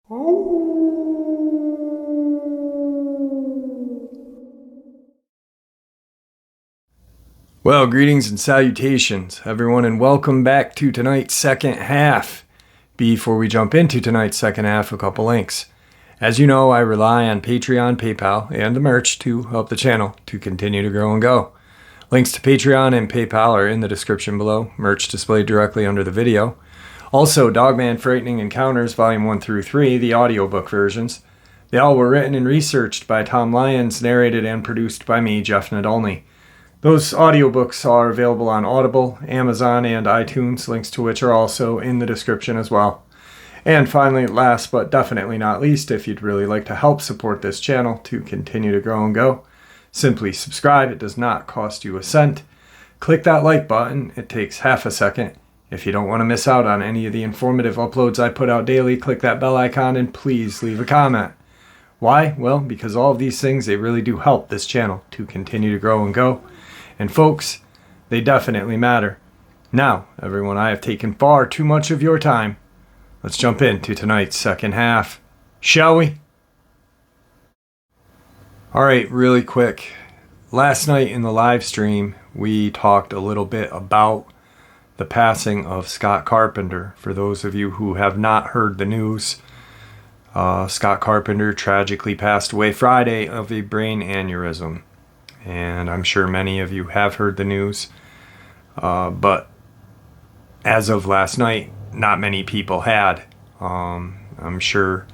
Well, greetings and salutations, everyone, and welcome back to tonight's second half. Before we jump into tonight's second half, a couple links. As you know, I rely on Patreon, PayPal, and the merch to help the channel to continue to grow and go. Links to Patreon and PayPal are in the description below, merch displayed directly under the video. Also, Dogman Frightening Encounters, Volume 1 through 3, the audiobook versions. They all were written and researched by Tom Lyons, narrated and produced by me, Jeff Naderer. Those audiobooks are available on Audible, Amazon, and iTunes, links to which are also in the description as well. And finally, last but definitely not least, if you'd really like to help support this channel to continue to grow and go, simply subscribe. It does not cost you a cent. Click that like button. It takes half a second. If you don't want to miss out on any of the informative uploads I put out daily, click that bell icon and please leave a comment. Why? Well, because all of these things, they really do help this channel to continue to grow and go. And folks, they definitely matter. Now, everyone, I have taken far too much of your time. Let's jump into tonight's second half, shall we? Alright, really quick. Last night in the live stream, we talked a little bit about the passing of Scott Carpenter. For those of you who have not heard the news, Scott Carpenter tragically passed away Friday of a brain aneurysm. And I'm sure many of you have heard the news. But as of last night, not many people had. I'm sure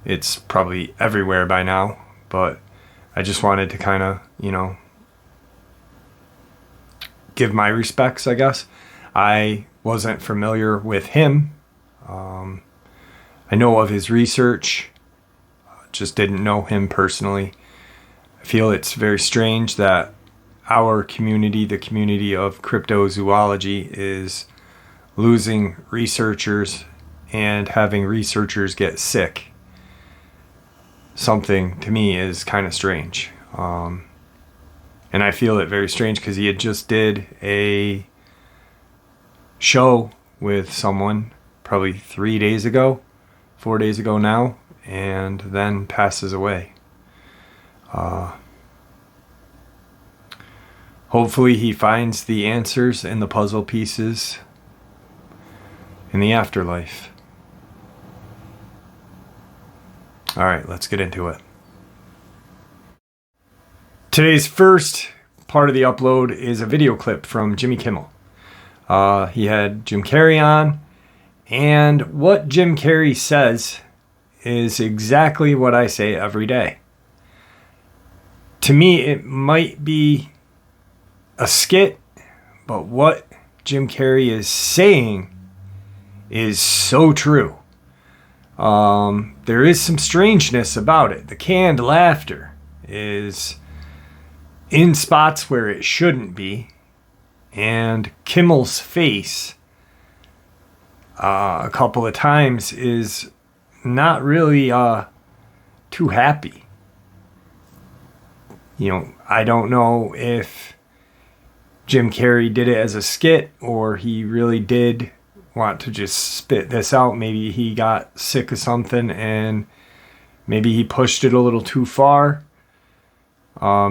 it's probably everywhere by now. But I just wanted to kind of, give my respects, I guess. I wasn't familiar with him. I know of his research. Just didn't know him personally. I feel it's very strange that our community, the community of cryptozoology, is losing researchers and having researchers get sick. Something to me is kind of strange. And I feel it very strange because he had just did a show with someone probably 4 days ago now, and then passes away. Hopefully he finds the answers and the puzzle pieces in the afterlife. Alright, let's get into it. Today's first part of the upload is a video clip from Jimmy Kimmel. He had Jim Carrey on, and what Jim Carrey says is exactly what I say every day. To me, it might be a skit, but what Jim Carrey is saying is so true. There is some strangeness about it. The canned laughter is in spots where it shouldn't be, and Kimmel's face a couple of times is not really too happy. I don't know if Jim Carrey did it as a skit or he really did want to just spit this out. Maybe he got sick of something and maybe he pushed it a little too far,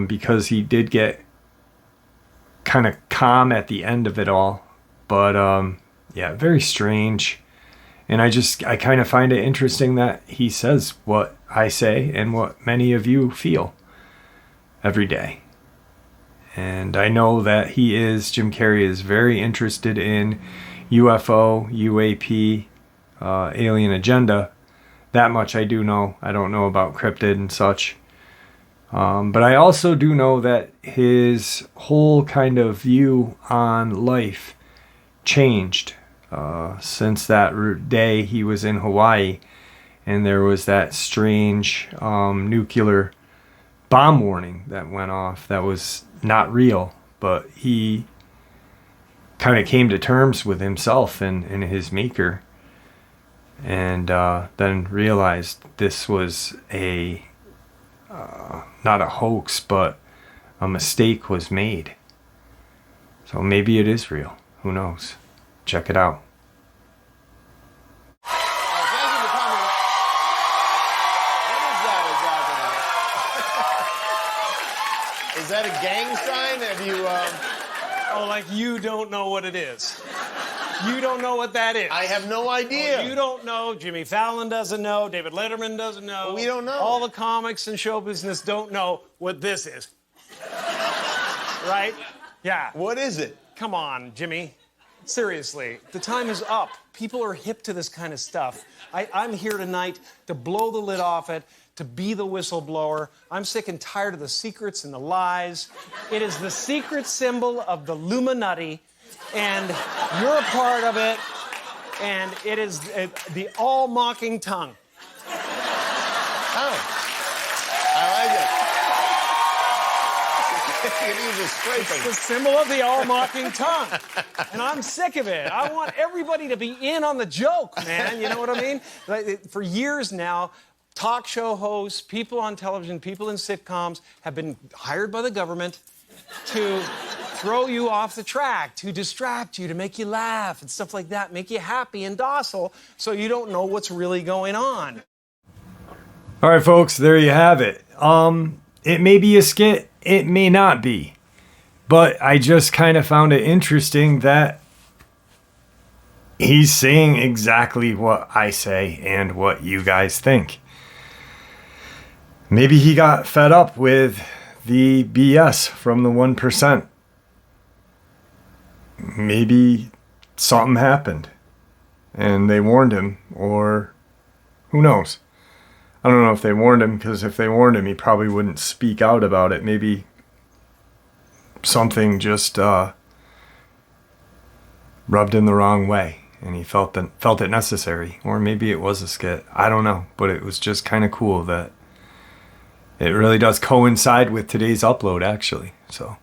because he did get kind of calm at the end of it all. But yeah, very strange. And I kind of find it interesting that he says what I say and what many of you feel every day. And I know that Jim Carrey is very interested in UFO, UAP, alien agenda. That much I do know. I don't know about cryptid and such. But I also do know that his whole kind of view on life changed since that day he was in Hawaii and there was that strange nuclear bomb warning that went off that was not real, but he kind of came to terms with himself and his maker, and then realized this was not a hoax, but a mistake was made. So maybe it is real. Who knows? Check it out. Guys in the comments, that a gang sign? Have you, Oh, like you don't know what it is. You don't know what that is. I have no idea. You don't know. Jimmy Fallon doesn't know. David Letterman doesn't know. We don't know. All the comics and show business don't know what this is. Right? Yeah. What is it? Come on, Jimmy. Seriously, the time is up. People are hip to this kind of stuff. I'm here tonight to blow the lid off it, to be the whistleblower. I'm sick and tired of the secrets and the lies. It is the secret symbol of the Illuminati, and you're a part of it, and it is the all-mocking tongue. Oh. I like it. It's the symbol of the all-mocking tongue. And I'm sick of it. I want everybody to be in on the joke, man. You know what I mean? Like, for years now, talk show hosts, people on television, people in sitcoms have been hired by the government to throw you off the track, to distract you, to make you laugh and stuff like that, make you happy and docile so you don't know what's really going on. All right, folks, there you have it. It may be a skit, it may not be. But I just kind of found it interesting that he's saying exactly what I say and what you guys think. Maybe he got fed up with the BS from the 1%. Maybe something happened and they warned him, or who knows? I don't know if they warned him, because if they warned him, he probably wouldn't speak out about it. Maybe something just rubbed him the wrong way and he felt it necessary. Or maybe it was a skit. I don't know. But it was just kind of cool that it really does coincide with today's upload, actually. So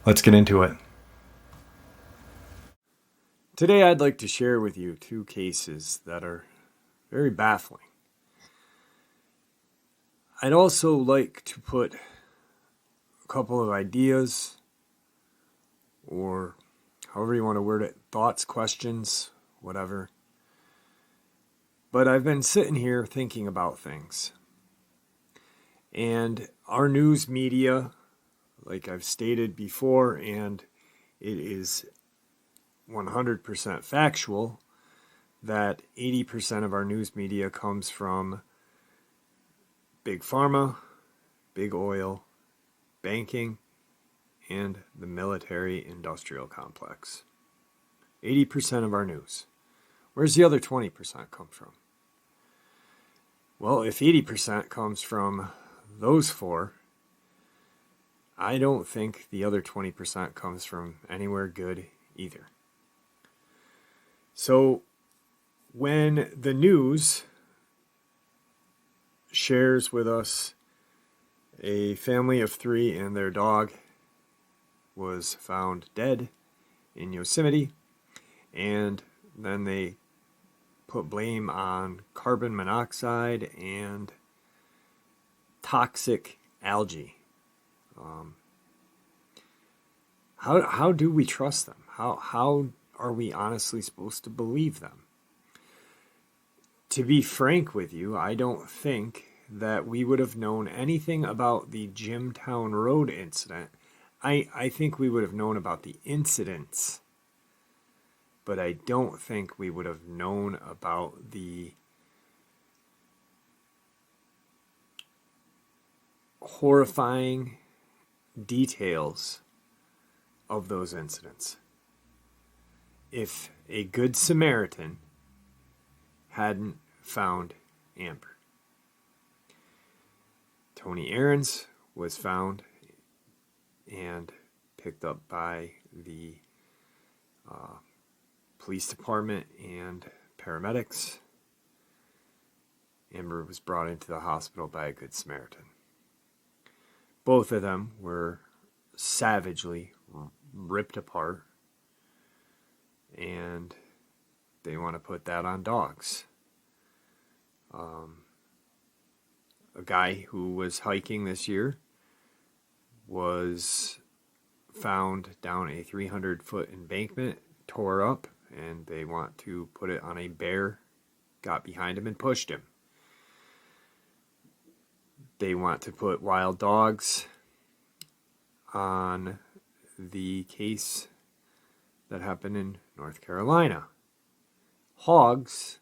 let's get into it. Today I'd like to share with you two cases that are very baffling. I'd also like to put a couple of ideas, or however you want to word it, thoughts, questions, whatever. But I've been sitting here thinking about things. And our news media, like I've stated before, and it is 100% factual, that 80% of our news media comes from Big Pharma, Big Oil, banking, and the military-industrial complex. 80% of our news. Where's the other 20% come from? Well, if 80% comes from those four, I don't think the other 20% comes from anywhere good either. So, when the news shares with us a family of 3 and their dog was found dead in Yosemite, and then they put blame on carbon monoxide and toxic algae. How do we trust them? How are we honestly supposed to believe them? To be frank with you, I don't think that we would have known anything about the Jimtown Road incident. I think we would have known about the incidents, but I don't think we would have known about the horrifying details of those incidents if a good Samaritan hadn't found Amber. Tony Aarons was found and picked up by the police department and paramedics. Amber was brought into the hospital by a good Samaritan. Both of them were savagely ripped apart, and they want to put that on dogs. A guy who was hiking this year was found down a 300-foot embankment, tore up, and they want to put it on a bear, got behind him and pushed him. They want to put wild dogs on the case that happened in North Carolina. Hogs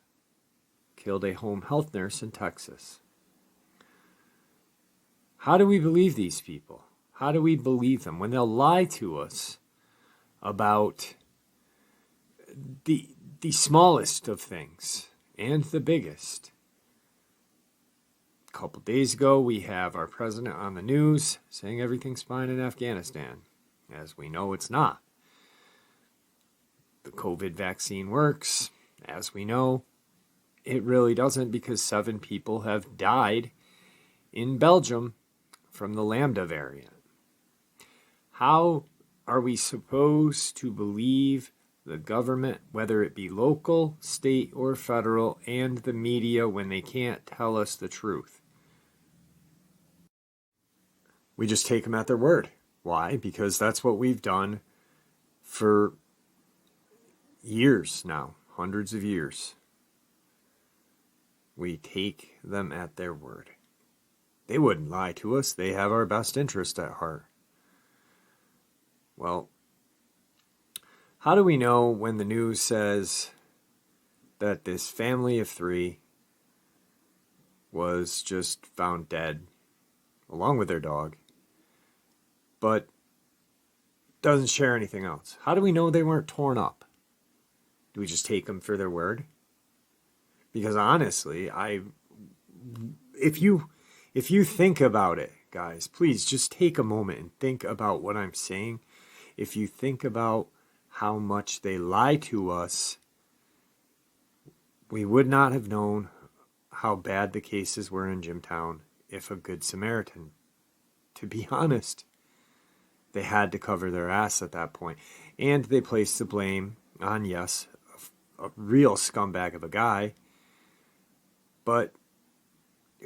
killed a home health nurse in Texas. How do we believe these people? How do we believe them when they'll lie to us about the smallest of things and the biggest? A couple days ago, we have our president on the news saying everything's fine in Afghanistan. As we know, it's not. The COVID vaccine works. As we know, it really doesn't, because 7 people have died in Belgium from the Lambda variant. How are we supposed to believe the government, whether it be local, state, or federal, and the media, when they can't tell us the truth? We just take them at their word. Why? Because that's what we've done for years now, hundreds of years. We take them at their word. They wouldn't lie to us. They have our best interest at heart. Well, how do we know when the news says that this family of 3 was just found dead, along with their dog, but doesn't share anything else? How do we know they weren't torn up? Do we just take them for their word? Because honestly, if you think about it, guys, please just take a moment and think about what I'm saying. If you think about how much they lie to us, we would not have known how bad the cases were in Jimtown if a Good Samaritan. To be honest, they had to cover their ass at that point. And they placed the blame on, yes, a real scumbag of a guy, but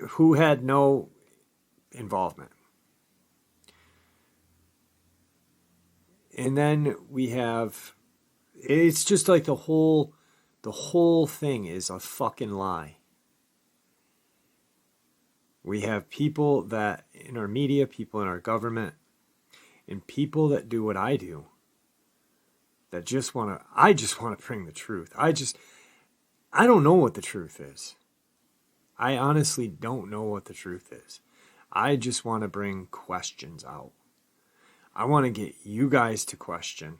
who had no involvement. And then we have, it's just like the whole thing is a fucking lie. We have people that in our media, people in our government, and people that do what I do, that I just want to bring the truth. I don't know what the truth is. I honestly don't know what the truth is. I just want to bring questions out. I want to get you guys to question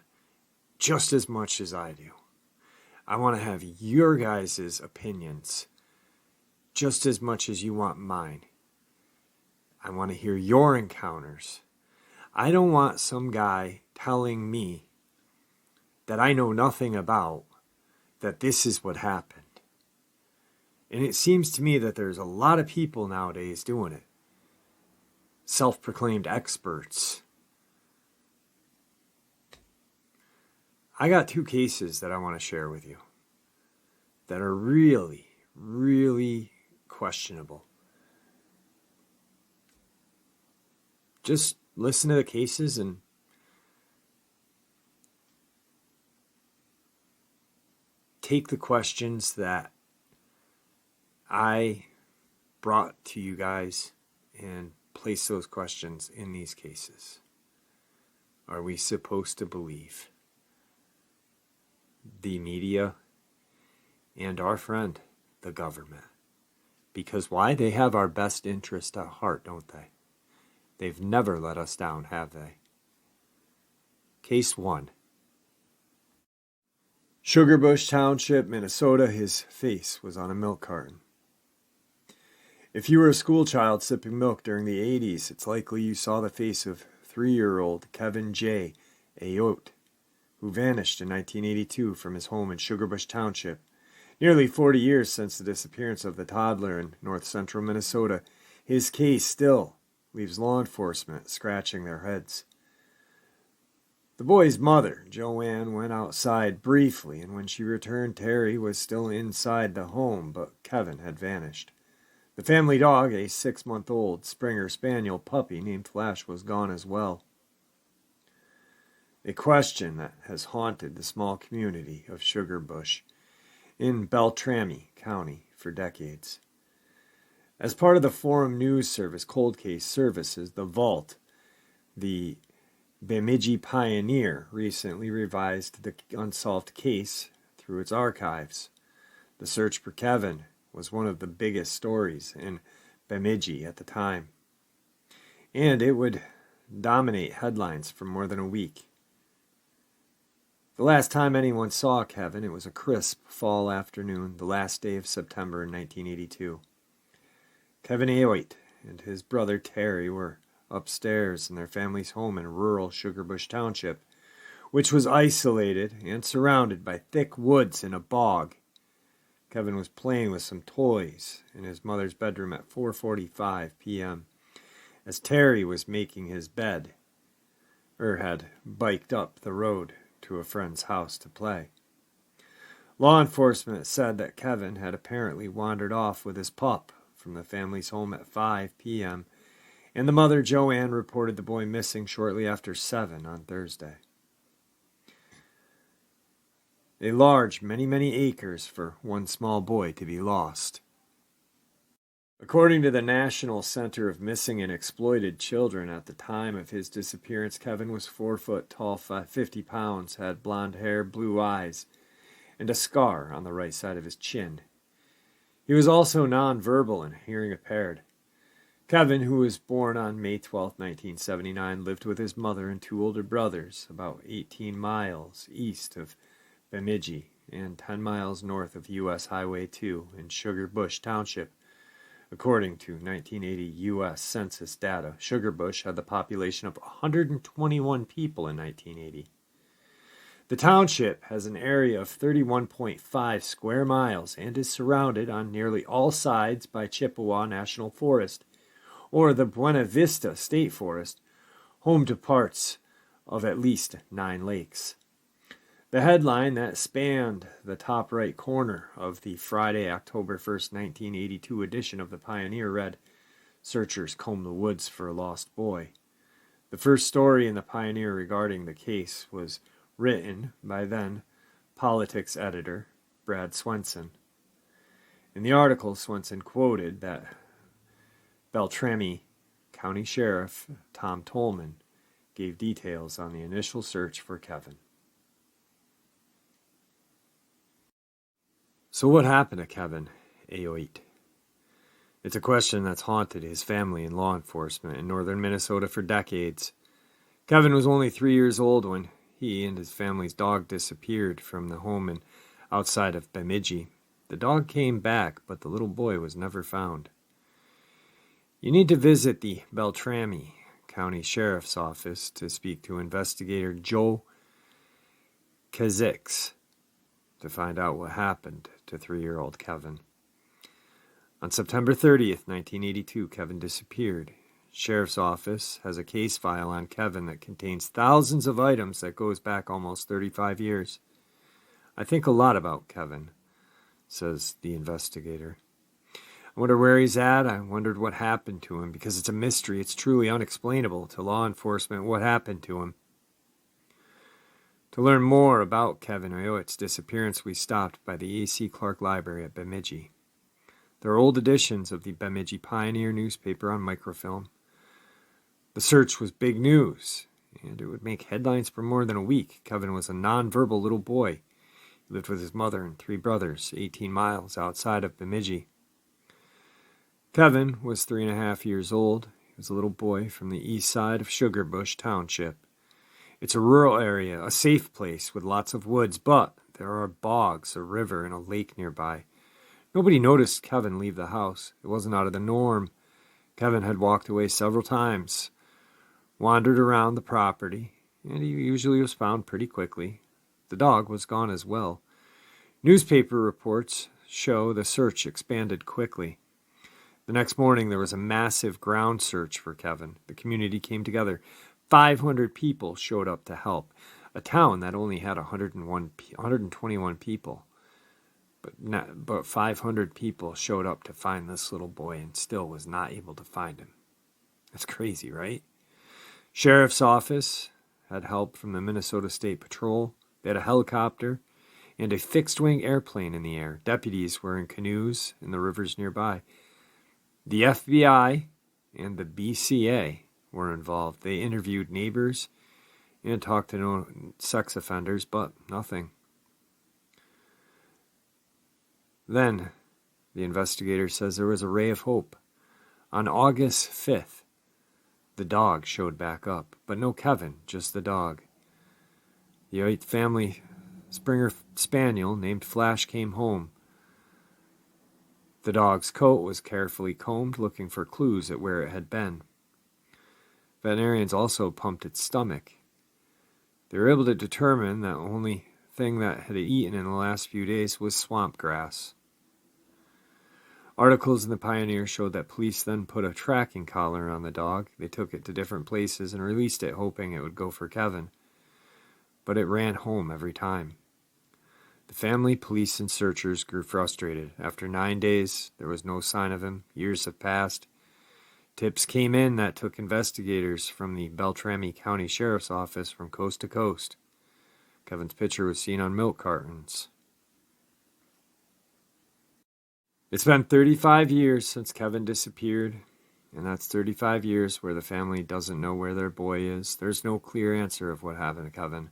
just as much as I do. I want to have your guys' opinions just as much as you want mine. I want to hear your encounters. I don't want some guy telling me that I know nothing about that this is what happened. And it seems to me that there's a lot of people nowadays doing it. Self-proclaimed experts. I got 2 cases that I want to share with you that are really, really questionable. Just listen to the cases and take the questions that I brought to you guys and place those questions in these cases. Are we supposed to believe the media and our friend, the government? Because why? They have our best interest at heart, don't they? They've never let us down, have they? Case 1. Sugarbush Township, Minnesota. His face was on a milk carton. If you were a school child sipping milk during the 80s, it's likely you saw the face of 3-year-old Kevin J. Ayouit, who vanished in 1982 from his home in Sugarbush Township. Nearly 40 years since the disappearance of the toddler in north-central Minnesota, his case still leaves law enforcement scratching their heads. The boy's mother, Joanne, went outside briefly, and when she returned, Terry was still inside the home, but Kevin had vanished. The family dog, a 6-month-old Springer Spaniel puppy named Flash, was gone as well. A question that has haunted the small community of Sugarbush in Beltrami County for decades. As part of the Forum News Service Cold Case Services, the Vault, the Bemidji Pioneer recently revised the unsolved case through its archives. The search for Kevin was one of the biggest stories in Bemidji at the time, and it would dominate headlines for more than a week. The last time anyone saw Kevin, it was a crisp fall afternoon, the last day of September in 1982. Kevin Ayouit and his brother Terry were upstairs in their family's home in rural Sugarbush Township, which was isolated and surrounded by thick woods and a bog. Kevin was playing with some toys in his mother's bedroom at 4:45 p.m. as Terry was making his bed, or had biked up the road to a friend's house to play. Law enforcement said that Kevin had apparently wandered off with his pup from the family's home at 5 p.m., and the mother, Joanne, reported the boy missing shortly after 7 on Thursday. A large, many acres for one small boy to be lost. According to the National Center of Missing and Exploited Children, at the time of his disappearance, Kevin was 4 foot tall, 50 pounds, had blonde hair, blue eyes, and a scar on the right side of his chin. He was also nonverbal and hearing impaired. Kevin, who was born on May 12, 1979, lived with his mother and 2 older brothers about 18 miles east of Bemidji and 10 miles north of U.S. Highway 2 in Sugarbush Township. According to 1980 U.S. Census data, Sugarbush had the population of 121 people in 1980. The township has an area of 31.5 square miles and is surrounded on nearly all sides by Chippewa National Forest, or the Buena Vista State Forest, home to parts of at least 9 lakes. The headline that spanned the top right corner of the Friday, October 1st, 1982 edition of the Pioneer read, "Searchers comb the woods for a lost boy." The first story in the Pioneer regarding the case was written by then politics editor Brad Swenson. In the article, Swenson quoted that Beltrami County Sheriff Tom Tolman gave details on the initial search for Kevin. So what happened to Kevin Ayouit? It's a question that's haunted his family and law enforcement in northern Minnesota for decades. Kevin was only 3 years old when he and his family's dog disappeared from the home outside of Bemidji. The dog came back, but the little boy was never found. You need to visit the Beltrami County Sheriff's Office to speak to investigator Joe Kazix to find out what happened to 3-year-old Kevin. On September 30th, 1982, Kevin disappeared. Sheriff's Office has a case file on Kevin that contains thousands of items that goes back almost 35 years. "I think a lot about Kevin," says the investigator. "I wonder where he's at. I wondered what happened to him, because it's a mystery. It's truly unexplainable to law enforcement what happened to him." To learn more about Kevin Ayouit's disappearance, we stopped by the A.C. Clark Library at Bemidji. There are old editions of the Bemidji Pioneer newspaper on microfilm. The search was big news, and it would make headlines for more than a week. Kevin was a nonverbal little boy. He lived with his mother and 3 brothers, 18 miles outside of Bemidji. Kevin was 3.5 years old. He was a little boy from the east side of Sugarbush Township. It's a rural area, a safe place with lots of woods, but there are bogs, a river, and a lake nearby. Nobody noticed Kevin leave the house. It wasn't out of the norm. Kevin had walked away several times, wandered around the property, and he usually was found pretty quickly. The dog was gone as well. Newspaper reports show the search expanded quickly. The next morning, there was a massive ground search for Kevin. The community came together. 500 people showed up to help. A town that only had 121 people. But 500 people showed up to find this little boy and still was not able to find him. That's crazy, right? Sheriff's Office had help from the Minnesota State Patrol. They had a helicopter and a fixed-wing airplane in the air. Deputies were in canoes in the rivers nearby. The FBI and the BCA were involved. They interviewed neighbors, and talked to no sex offenders, but nothing. Then, the investigator says there was a ray of hope. On August 5th, the dog showed back up, but no Kevin, just the dog. The Ayouit family Springer Spaniel named Flash came home. The dog's coat was carefully combed, looking for clues at where it had been. Veterinarians also pumped its stomach. They were able to determine that the only thing that had eaten in the last few days was swamp grass. Articles in the Pioneer showed that police then put a tracking collar on the dog. They took it to different places and released it, hoping it would go for Kevin. But it ran home every time. The family, police, and searchers grew frustrated. After 9 days, there was no sign of him. Years have passed. Tips came in that took investigators from the Beltrami County Sheriff's Office from coast to coast. Kevin's picture was seen on milk cartons. It's been 35 years since Kevin disappeared, and that's 35 years where the family doesn't know where their boy is. There's no clear answer of what happened to Kevin.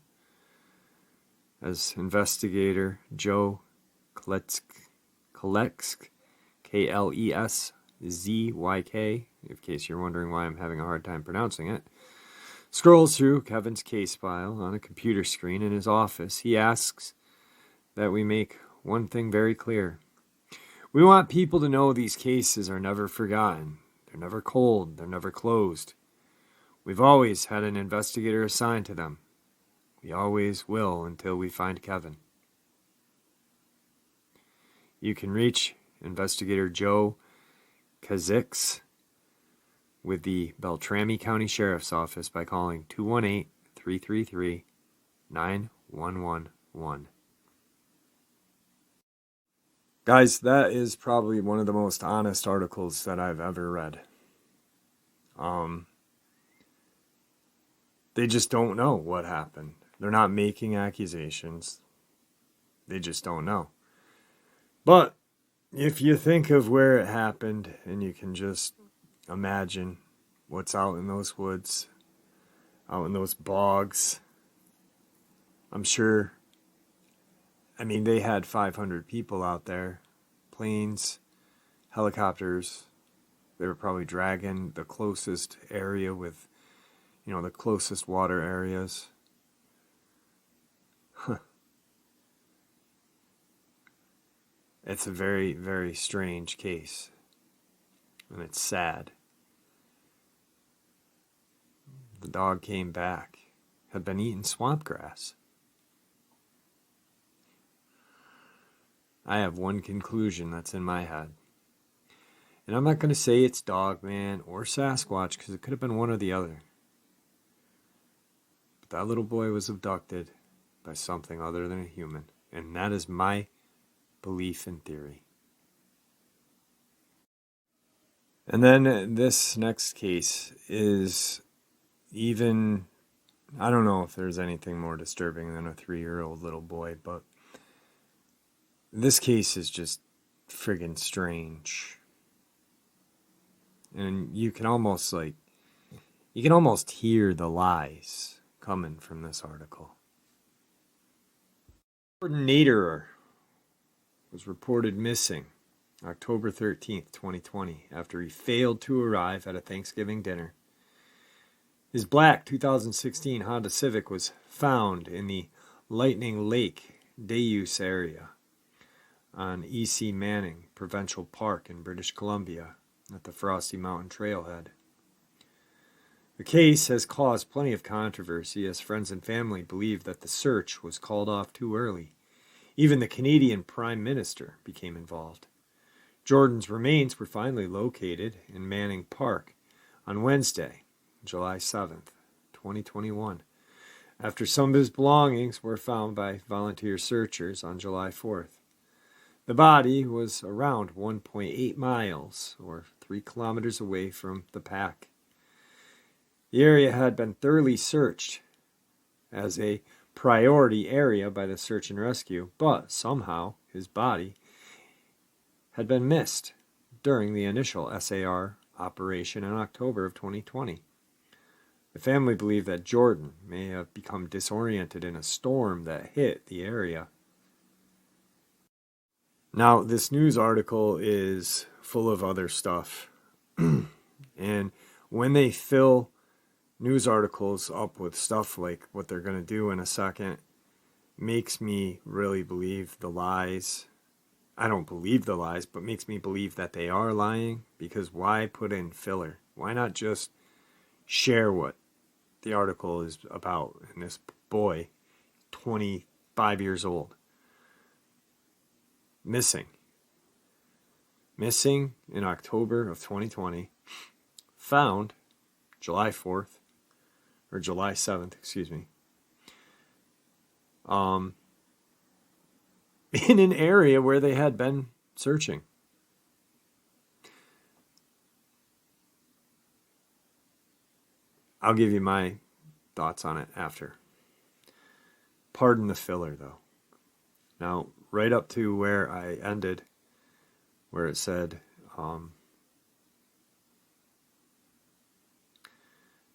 As investigator Joe Kletzk, K-L-E-S-Z-Y-K, in case you're wondering why I'm having a hard time pronouncing it, scrolls through Kevin's case file on a computer screen in his office, he asks that we make one thing very clear. We want people to know these cases are never forgotten. They're never cold. They're never closed. We've always had an investigator assigned to them. We always will until we find Kevin. You can reach Investigator Joe Kazix with the Beltrami County Sheriff's Office by calling 218-333-9111. Guys, that is probably one of the most honest articles that I've ever read. They just don't know what happened. They're not making accusations. They just don't know. But if you think of where it happened and you can just imagine what's out in those woods, out in those bogs, I'm sure, they had 500 people out there, planes, helicopters. They were probably dragging the closest area with, the closest water areas. It's a very, very strange case. And it's sad. The dog came back, had been eating swamp grass. I have one conclusion that's in my head. And I'm not going to say it's Dogman or Sasquatch because it could have been one or the other. But that little boy was abducted by something other than a human. And that is my belief and theory. And then this next case is even, I don't know if there's anything more disturbing than a 3-year-old little boy, but this case is just friggin' strange. And you can almost hear the lies coming from this article. Naderer was reported missing October 13th, 2020, after he failed to arrive at a Thanksgiving dinner. His black 2016 Honda Civic was found in the Lightning Lake Deus area on E.C. Manning Provincial Park in British Columbia at the Frosty Mountain Trailhead. The case has caused plenty of controversy as friends and family believe that the search was called off too early. Even the Canadian Prime Minister became involved. Jordan's remains were finally located in Manning Park on Wednesday, July 7th, 2021, after some of his belongings were found by volunteer searchers on July 4th. The body was around 1.8 miles, or 3 kilometers away from the pack. The area had been thoroughly searched as a priority area by the search and rescue, but somehow his body had been missed during the initial SAR operation in October of 2020. The family believe that Jordan may have become disoriented in a storm that hit the area. Now, this news article is full of other stuff. And when they fill news articles up with stuff like what they're going to do in a second, makes me really believe the lies. I don't believe the lies, but makes me believe that they are lying, because why put in filler? Why not just share what the article is about? And this boy, 25 years old, missing in October of 2020, found July 4th, or July 7th, excuse me, in an area where they had been searching. I'll give you my thoughts on it after. Pardon the filler, though. Now, right up to where I ended, where it said,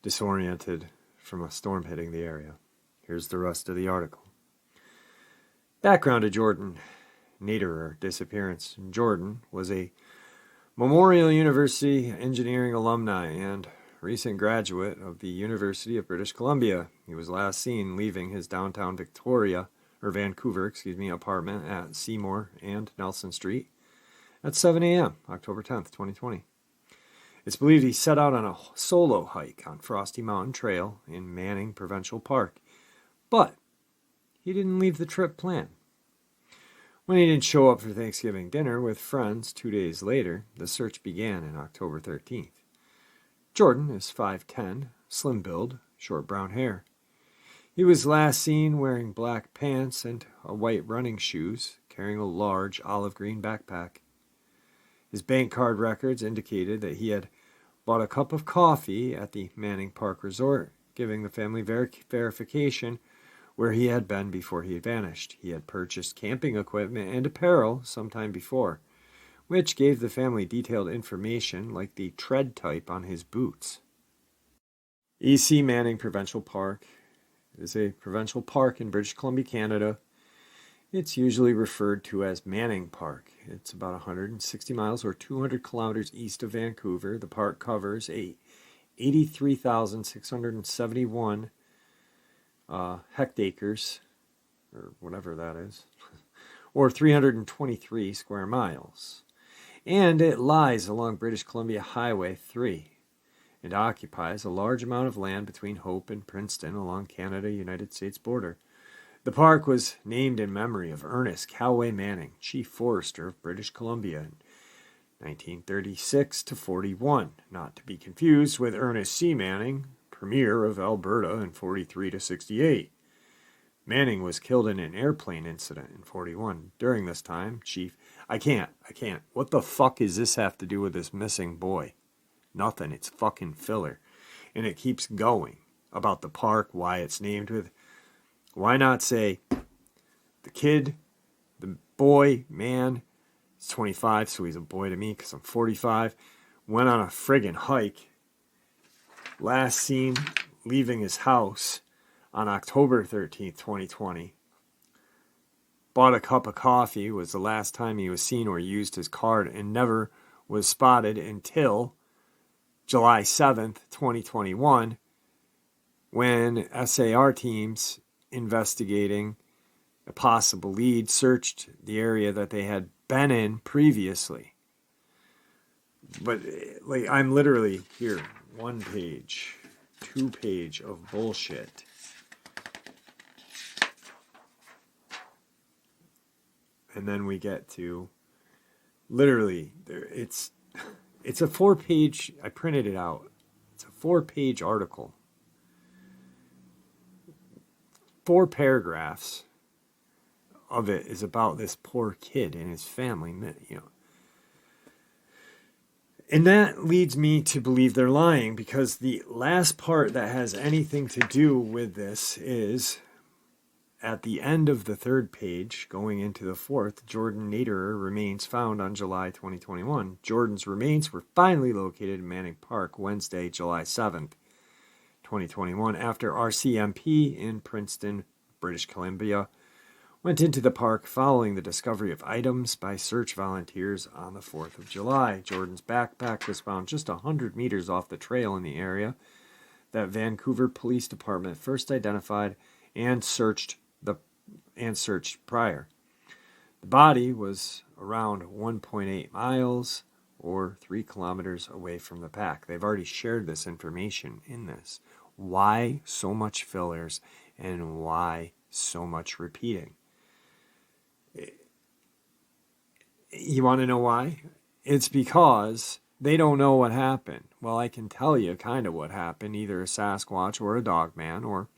disoriented from a storm hitting the area. Here's the rest of the article. Background to Jordan Naderer disappearance. Jordan was a Memorial University engineering alumni and recent graduate of the University of British Columbia. He was last seen leaving his downtown Vancouver apartment at Seymour and Nelson Street at 7 a.m., October 10th, 2020. It's believed he set out on a solo hike on Frosty Mountain Trail in Manning Provincial Park, but he didn't leave the trip planned. When he didn't show up for Thanksgiving dinner with friends 2 days later, the search began on October 13th. Jordan is 5'10", slim build, short brown hair. He was last seen wearing black pants and white running shoes, carrying a large olive green backpack. His bank card records indicated that he had bought a cup of coffee at the Manning Park Resort, giving the family verification where he had been before he had vanished. He had purchased camping equipment and apparel sometime before, which gave the family detailed information like the tread type on his boots. E.C. Manning Provincial Park is a provincial park in British Columbia, Canada. It's usually referred to as Manning Park. It's about 160 miles or 200 kilometers east of Vancouver. The park covers 83,671 hectares, or whatever that is, or 323 square miles. And it lies along British Columbia Highway 3. It occupies a large amount of land between Hope and Princeton along Canada-United States border. The park was named in memory of Ernest Calway Manning, Chief Forester of British Columbia in 1936 to 41, not to be confused with Ernest C. Manning, Premier of Alberta in 43 to 68. Manning was killed in an airplane incident in 41. During this time, Chief... I can't. What the fuck does this have to do with this missing boy? Nothing. It's fucking filler. And it keeps going about the park, why it's named with... Why not say the kid, the boy, man, he's 25, so he's a boy to me because I'm 45, went on a friggin' hike, last seen leaving his house on October 13th, 2020. Bought a cup of coffee was the last time he was seen or used his card, and never was spotted until July 7th, 2021, when SAR teams investigating a possible lead searched the area that they had been in previously. But like, I'm literally here, 1 page, 2 page of bullshit. And then we get to literally it's a 4-page, I printed it out. It's a 4-page article. 4 paragraphs of it is about this poor kid and his family, you know. And that leads me to believe they're lying, because the last part that has anything to do with this is at the end of the 3rd page, going into the 4th, Jordan Naderer remains found on July 2021. Jordan's remains were finally located in Manning Park Wednesday, July 7th. 2021, after RCMP in Princeton, British Columbia, went into the park following the discovery of items by search volunteers on the 4th of July. Jordan's backpack was found just 100 meters off the trail in the area that Vancouver Police Department first identified and searched prior. The body was around 1.8 miles or 3 kilometers away from the pack. They've already shared this information in this. Why so much fillers and why so much repeating? You want to know why? It's because they don't know what happened. Well, I can tell you kind of what happened. Either a Sasquatch or a Dogman, or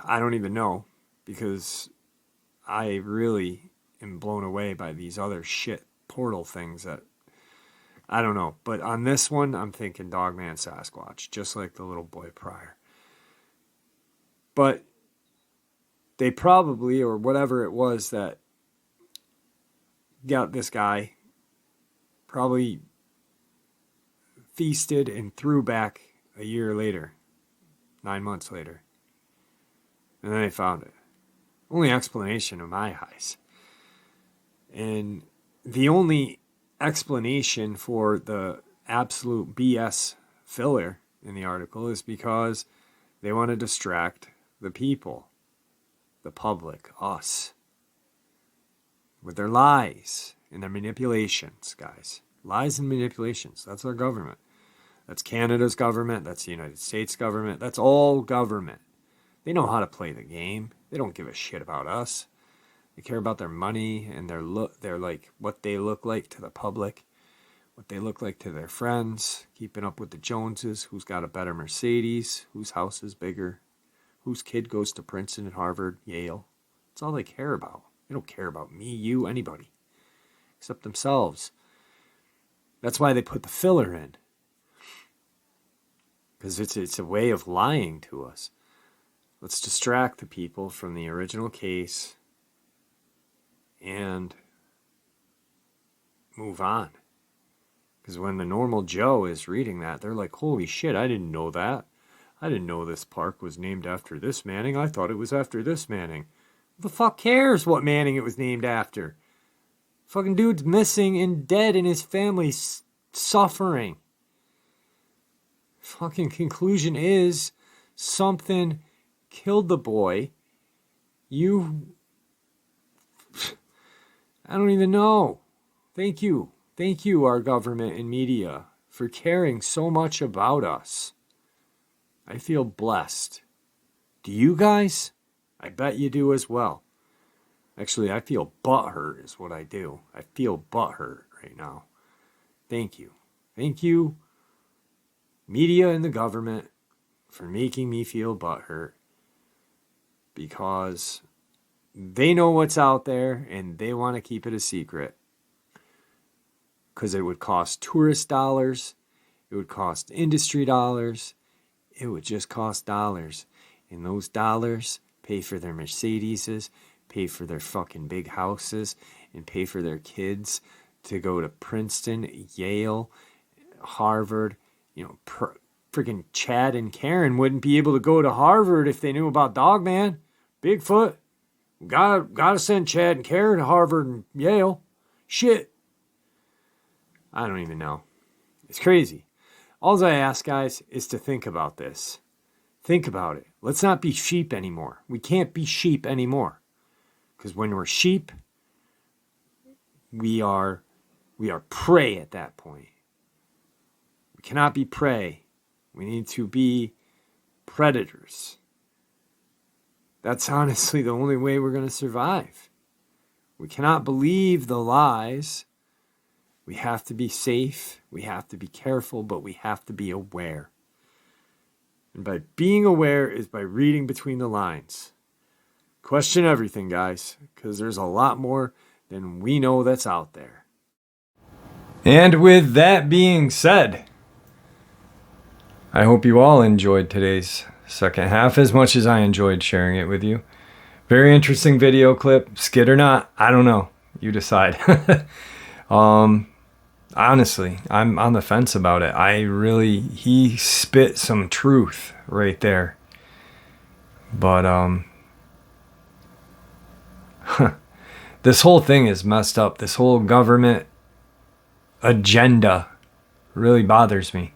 I don't even know, because I really am blown away by these other shit portal things that I don't know. But on this one, I'm thinking Dogman, Sasquatch, just like the little boy prior. But they probably, or whatever it was that got this guy, probably feasted and threw back a year later, 9 months later. And then they found it. Only explanation in my eyes. And the only explanation for the absolute BS filler in the article is because they want to distract the people, the public, us, with their lies and their manipulations, guys. Lies and manipulations. That's our government. That's Canada's government. That's the United States government. That's all government. They know how to play the game. They don't give a shit about us. They care about their money and their look. They're like what they look like to the public, what they look like to their friends, keeping up with the Joneses, who's got a better Mercedes, whose house is bigger, whose kid goes to Princeton and Harvard, Yale. That's all they care about. They don't care about me, you, anybody, except themselves. That's why they put the filler in. Because it's a way of lying to us. Let's distract the people from the original case and move on. Because when the normal Joe is reading that, they're like, holy shit, I didn't know that. I didn't know this park was named after this Manning. I thought it was after this Manning. Who the fuck cares what Manning it was named after? Fucking dude's missing and dead and his family's suffering. Fucking conclusion is something killed the boy. I don't even know. Thank you. Thank you, our government and media, for caring so much about us. I feel blessed. Do you guys? I bet you do as well. Actually, I feel butthurt is what I do. I feel butthurt right now. Thank you. Thank you, media and the government, for making me feel butthurt. Because they know what's out there and they want to keep it a secret. Because it would cost tourist dollars. It would cost industry dollars. It would just cost dollars. And those dollars pay for their Mercedeses, pay for their fucking big houses, and pay for their kids to go to Princeton, Yale, Harvard. You know, freaking Chad and Karen wouldn't be able to go to Harvard if they knew about Dogman. Bigfoot. Gotta send Chad and Karen to Harvard and Yale. Shit. I don't even know. It's crazy. All I ask, guys, is to think about this. Think about it. Let's not be sheep anymore. We can't be sheep anymore. Because when we're sheep, we are prey at that point. We cannot be prey. We need to be predators. That's honestly the only way we're going to survive. We cannot believe the lies. We have to be safe. We have to be careful, but we have to be aware. And by being aware is by reading between the lines. Question everything, guys, because there's a lot more than we know that's out there. And with that being said, I hope you all enjoyed today's second half as much as I enjoyed sharing it with you. Very interesting video clip. Skit or not, I don't know. You decide. Honestly, I'm on the fence about it. He spit some truth right there. But, this whole thing is messed up. This whole government agenda really bothers me.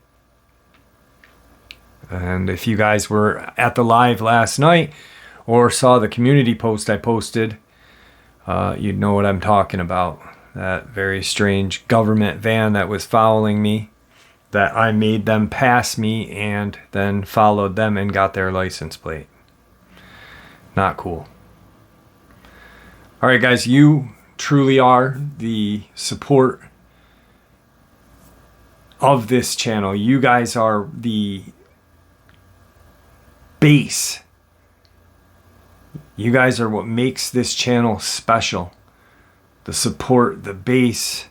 And if you guys were at the live last night or saw the community post I posted, you'd know what I'm talking about. That very strange government van that was following me, that I made them pass me and then followed them and got their license plate. Not cool. All right, guys, you truly are the support of this channel. You guys are the base. You guys are what makes this channel special. The support, the base,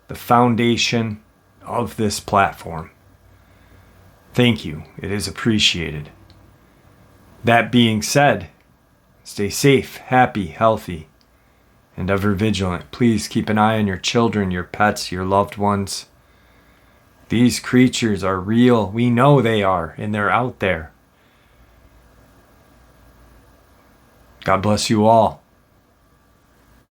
the foundation of this platform. Thank you. It is appreciated. That being said, stay safe, happy, healthy, and ever vigilant. Please keep an eye on your children, your pets, your loved ones. These creatures are real. We know they are, and they're out there. God bless you all.